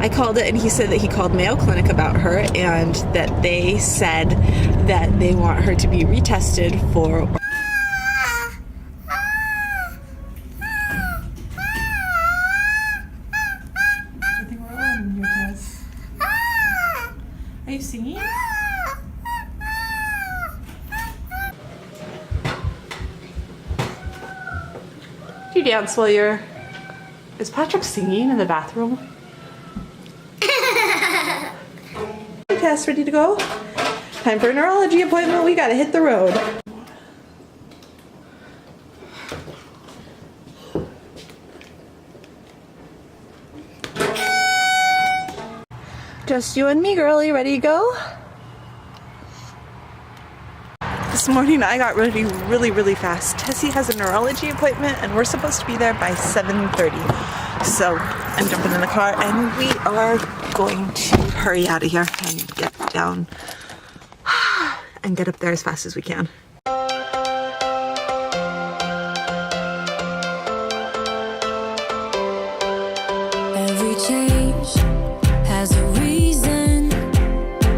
I called it and he said that he called Mayo Clinic about her and that they said that they want her to be retested for Are you singing? Do you dance while you're... Is Patrick singing in the bathroom? Hey Tess, ready to go? Time for a neurology appointment. We gotta hit the road. Just you and me, girlie. Ready to go? This morning I got ready really fast. Tessie has a neurology appointment and we're supposed to be there by 7:30. So I'm jumping in the car and we are going to hurry out of here and get down and get up there as fast as we can. Every change has a reason,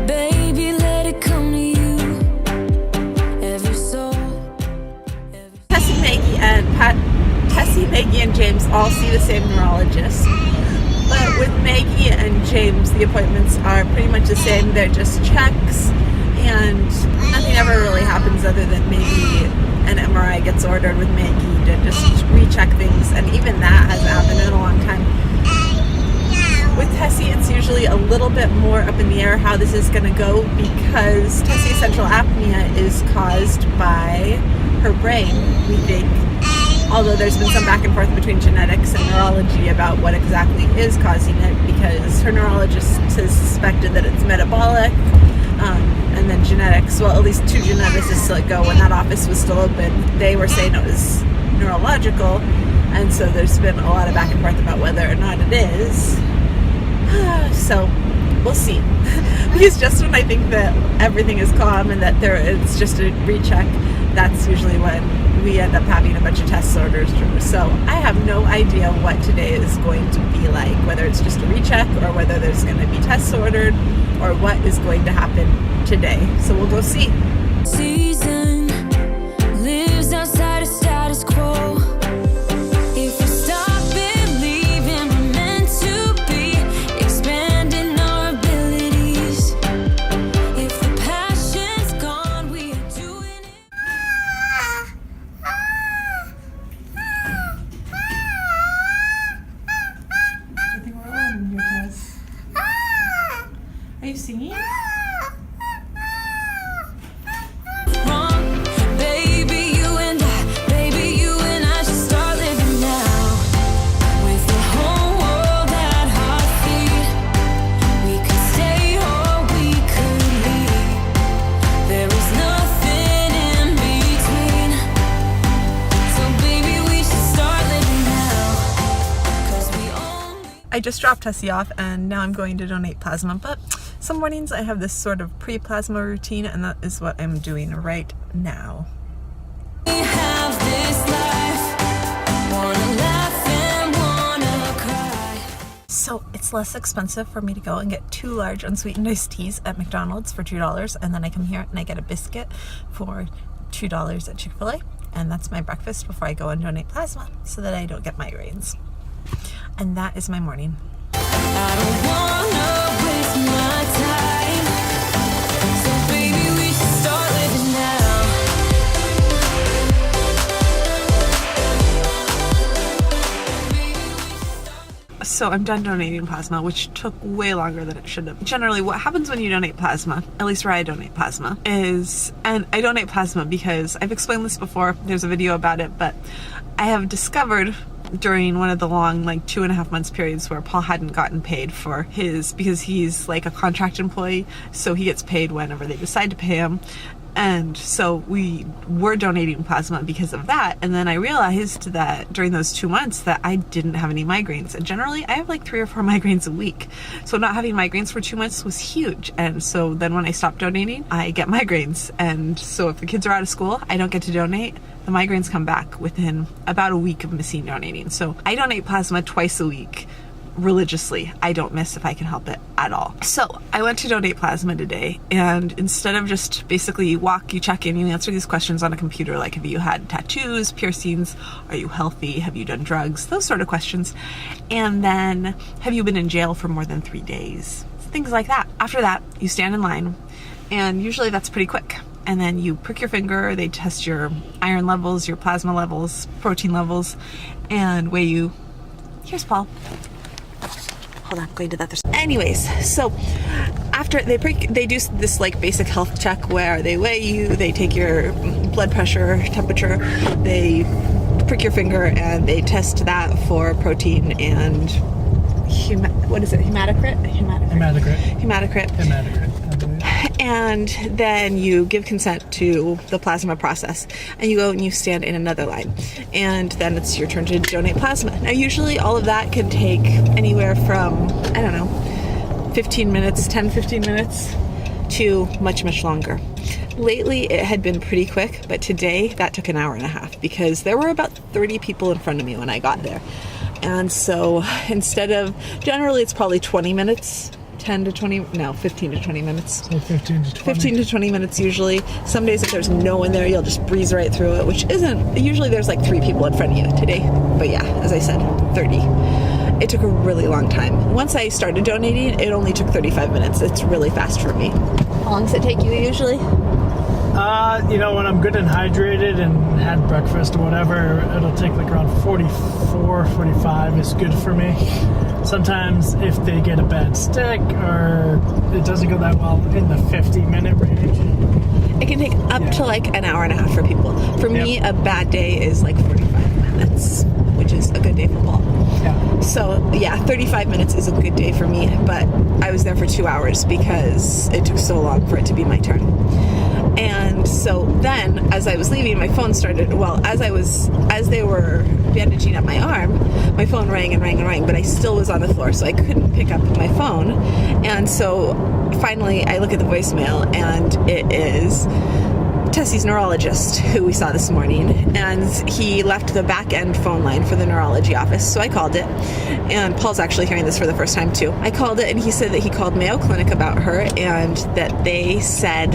baby, let it come to you. Every soul, Tessie, Maggie, and James all see the same neurologist. But with Maggie and James, the appointments are pretty much the same. They're just checks, and nothing ever really happens other than maybe an MRI gets ordered with Maggie to just recheck things, and even that hasn't happened in a long time. With Tessie, it's usually a little bit more up in the air how this is going to go because Tessie's central apnea is caused by her brain, we think. Although there's been some back and forth between genetics and neurology about what exactly is causing it, because her neurologist has suspected that it's metabolic, and then genetics. Well, at least two geneticists ago, when that office was still open, they were saying it was neurological, and so there's been a lot of back and forth about whether or not it is. So we'll see. Because just when I think that everything is calm and that it's just a recheck, that's usually when we end up having a bunch of tests ordered through. So I have no idea what today is going to be like, whether it's just a recheck or whether there's going to be tests ordered or what is going to happen today. So we'll go see. season lives outside of status quo. If we stop believing we're meant to be, expanding our abilities. If the passion's gone, we are doing it. I think we're on your test. Are you singing? Wrong, baby, you and I should start living now. With the whole world at our feet, we could stay or we could leave. There is nothing in between. So baby, we should start living now. 'Cause we only I just dropped Tessie off and now I'm going to donate plasma, but some mornings I have this sort of pre-plasma routine and that is what I'm doing right now. have this life. Wanna laugh and wanna cry. So it's less expensive for me to go and get 2 large unsweetened iced teas at McDonald's for $2, and then I come here and I get a biscuit for $2 at Chick-fil-A, and that's my breakfast before I go and donate plasma so that I don't get migraines. And that is my morning. I don't wanna waste my time. So baby, we should start living now. So I'm done donating plasma, which took way longer than it should have. Generally, what happens when you donate plasma, at least where I donate plasma, is, and I donate plasma because I've explained this before, there's a video about it, but I have discovered during one of the long, like 2.5 months periods where Paul hadn't gotten paid for his, because he's like a contract employee, so he gets paid whenever they decide to pay him. And so we were donating plasma because of that. And then I realized that during those 2 months that I didn't have any migraines. And generally I have like 3 or 4 migraines a week. So not having migraines for 2 months was huge. And so then when I stopped donating, I get migraines. And so if the kids are out of school, I don't get to donate. The migraines come back within about a week of missing donating. So I donate plasma twice a week. religiously. I don't miss if I can help it at all. So I went to donate plasma today, and instead of just basically you walk, you check in, you answer these questions on a computer, like have you had tattoos, piercings, are you healthy, have you done drugs, those sort of questions, and then have you been in jail for more than 3 days, things like that. After that, you stand in line, and usually that's pretty quick. And then you prick your finger, they test your iron levels, your plasma levels, protein levels, and weigh you. Here's Paul. Hold on, I'm going to that. Anyways, so after they do this like basic health check where they weigh you, they take your blood pressure, temperature, they prick your finger, and they test that for protein and hematocrit. And then you give consent to the plasma process, and you go and you stand in another line, and then it's your turn to donate plasma. Now usually all of that can take anywhere from, I don't know, 15 minutes to much longer. Lately it had been pretty quick, but today that took an hour and a half because there were about 30 people in front of me when I got there. And so instead of, generally it's probably 20 minutes, 15 to 20 minutes. So 15 to 20. 15 to 20 minutes usually. Some days if there's no one there, you'll just breeze right through it, which isn't, usually there's like 3 people in front of you today. But yeah, as I said, 30. It took a really long time. Once I started donating, it only took 35 minutes. It's really fast for me. How long does it take you usually? When I'm good and hydrated and had breakfast or whatever, it'll take like around 44, 45 is good for me. Sometimes if they get a bad stick or it doesn't go that well, in the 50-minute range. It can take up to like an hour and a half for people. For me, a bad day is like 45 minutes, which is a good day for Paul. Yeah. So yeah, 35 minutes is a good day for me, but I was there for 2 hours because it took so long for it to be my turn. And so then, as I was leaving, my phone started, as they were bandaging up my arm, my phone rang and rang and rang, but I still was on the floor, so I couldn't pick up my phone. And so finally, I look at the voicemail, and it is Tessie's neurologist, who we saw this morning, and he left the back end phone line for the neurology office, so I called it, and Paul's actually hearing this for the first time too. I called it, and he said that he called Mayo Clinic about her, and that they said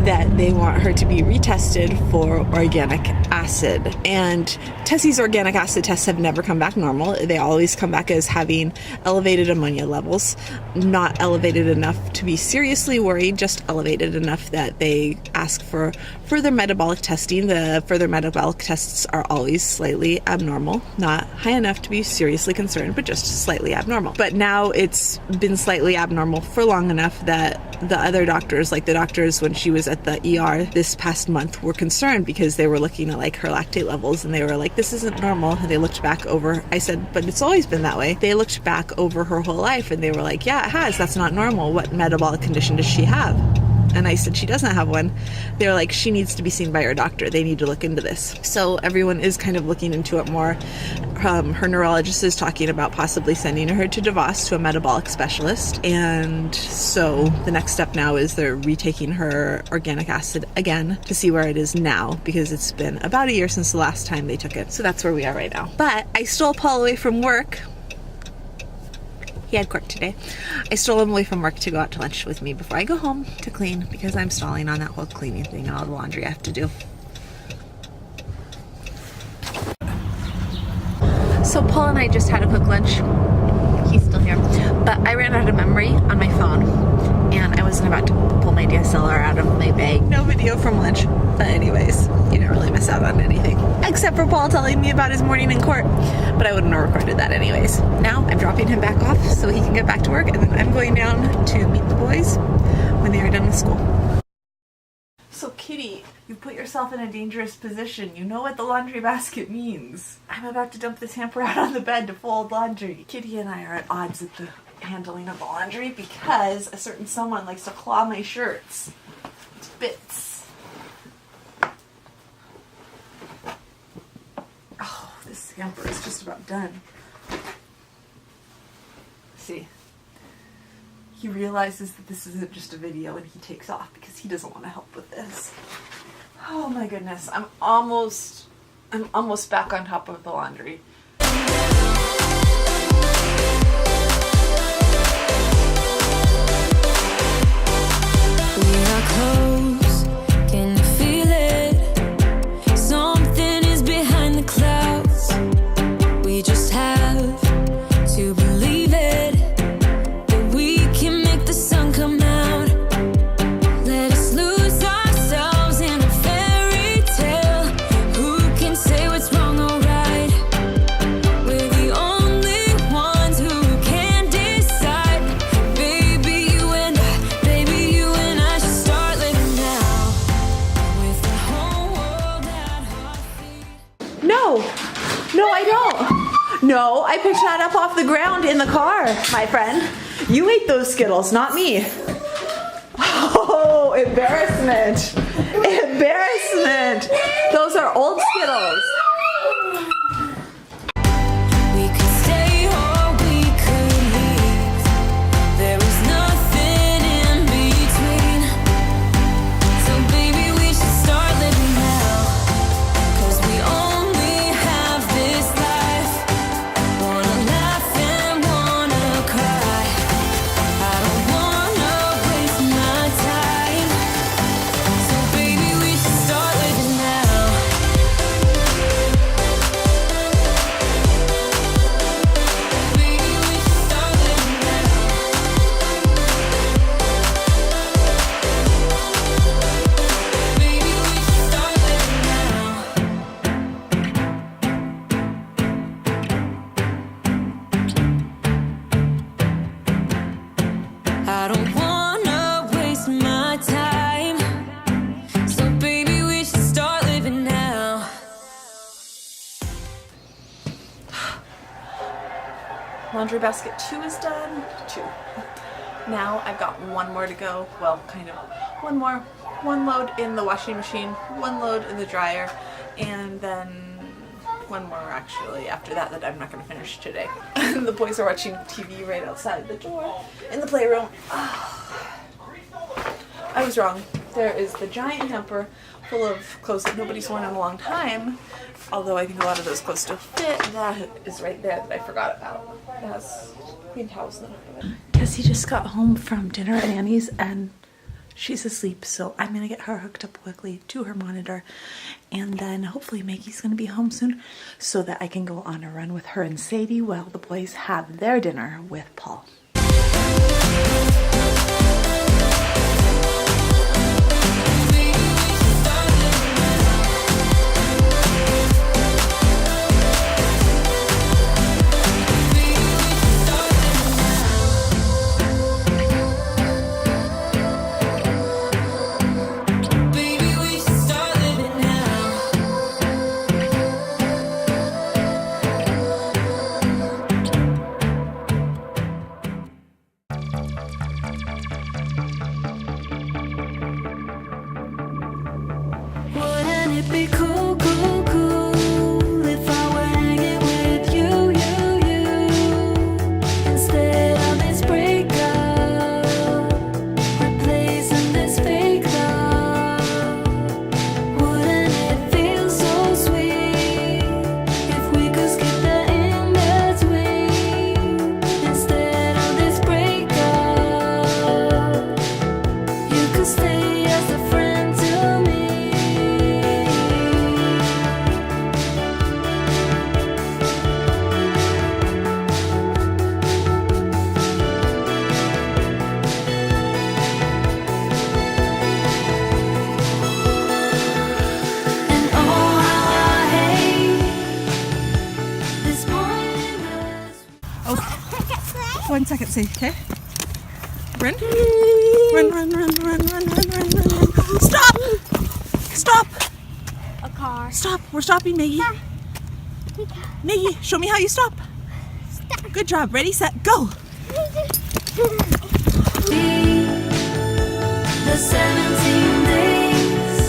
that they want her to be retested for organic acid. And Tessie's organic acid tests have never come back normal. They always come back as having elevated ammonia levels, not elevated enough to be seriously worried, just elevated enough that they ask for further metabolic testing. The further metabolic tests are always slightly abnormal, not high enough to be seriously concerned, but just slightly abnormal. But now it's been slightly abnormal for long enough that the other doctors, like the doctors when she was at the ER this past month, were concerned because they were looking at like her lactate levels, and they were like, this isn't normal. And they looked back over, I said, but it's always been that way. They looked back over her whole life, and they were like, yeah, it has. That's not normal. What metabolic condition does she have? And I said, she doesn't have one. They're like, she needs to be seen by her doctor. They need to look into this. So everyone is kind of looking into it more. Her neurologist is talking about possibly sending her to DeVos, to a metabolic specialist. And so the next step now is they're retaking her organic acid again to see where it is now, because it's been about a year since the last time they took it. So that's where we are right now. But I stole Paul away from work. He had court today. I stole him away from work to go out to lunch with me before I go home to clean, because I'm stalling on that whole cleaning thing and all the laundry I have to do. So Paul and I just had a quick lunch. He's still here. But I ran out of memory on my phone, and I wasn't about to pull my DSLR out of my bag. No video from lunch. But anyways, you didn't really miss out on anything. Except for Paul telling me about his morning in court. But I wouldn't have recorded that anyways. Now I'm dropping him back off so he can get back to work, and then I'm going down to meet the boys when they are done with school. So Kitty, you put yourself in a dangerous position. You know what the laundry basket means. I'm about to dump this hamper out on the bed to fold laundry. Kitty and I are at odds at the handling of the laundry because a certain someone likes to claw my shirts to bits. Oh, this hamper is just about done. See? He realizes that this isn't just a video, and he takes off because he doesn't want to help with this. Oh my goodness, I'm almost back on top of the laundry. pick that up off the ground in the car, my friend. You ate those Skittles, not me. Oh, embarrassment. Embarrassment. Those are old Skittles. We could stay or we could leave. There is nothing in between. So baby, we should start living now. 'Cause we only have this life. Wanna laugh and wanna cry. I don't wanna waste my time. So baby, we should start living now. Baby, we should start living now. Baby, we should start living now. I don't wanna waste my time. So baby, we should start living now. Laundry basket 2 is done. 2. Now I've got one more to go. Well, kind of. One more. One load in the washing machine, one load in the dryer, and then one more actually after that I'm not going to finish today. The boys are watching TV right outside the door in the playroom. I was wrong. There is the giant hamper full of clothes that nobody's worn in a long time. Although I think a lot of those clothes still fit. That is right there that I forgot about. It has clean towels in it. Tessie just got home from dinner at Annie's and she's asleep, so I'm gonna get her hooked up quickly to her monitor, and then hopefully Maggie's gonna be home soon so that I can go on a run with her and Sadie while the boys have their dinner with Paul. Baby, we should start living now. Wouldn't it be cool, cool, cool if I were hanging with you, instead of this breakup, replacing this fake love? Wouldn't it feel so sweet if we could skip the in between instead of this breakup? You could stay as a friend to me. And oh, how I hate this pointless. Oh, 1 second, say, okay? Run. Run, run, run, run, run, run, run, run, run. Stop! Stop! A car. Stop! We're stopping, Maggie. Maggie, show me how you stop. Good job. Ready, set, go! The 17 days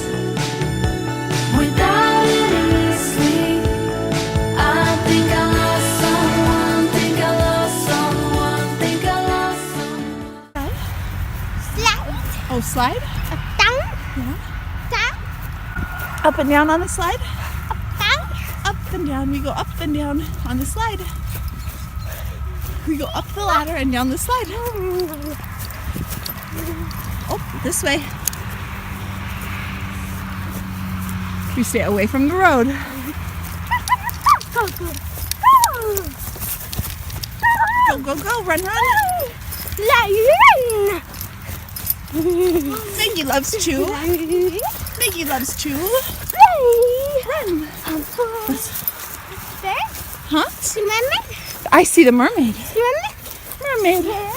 without any sleep. I think I lost someone, think I lost someone, think I lost someone. Slide. Oh, slide? Down. Yeah. Down. Up and down on the slide? Down. Up and down. We go up and down on the slide. We go up the ladder and down the slide. Oh, this way. We stay away from the road. Go, go. Go, go, go. Run, run. Run. Maggie loves chew. Maggie loves chew. Run. There. Huh? Remember? I see the mermaid. Remember? Mermaid. Yeah.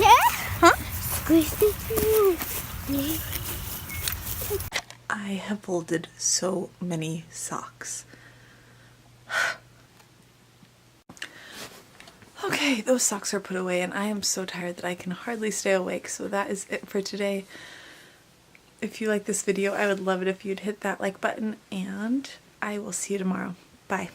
Yeah. Huh? Squeeze it. I have folded so many socks. Okay, those socks are put away and I am so tired that I can hardly stay awake, so that is it for today. If you like this video, I would love it if you'd hit that like button, and I will see you tomorrow. Bye.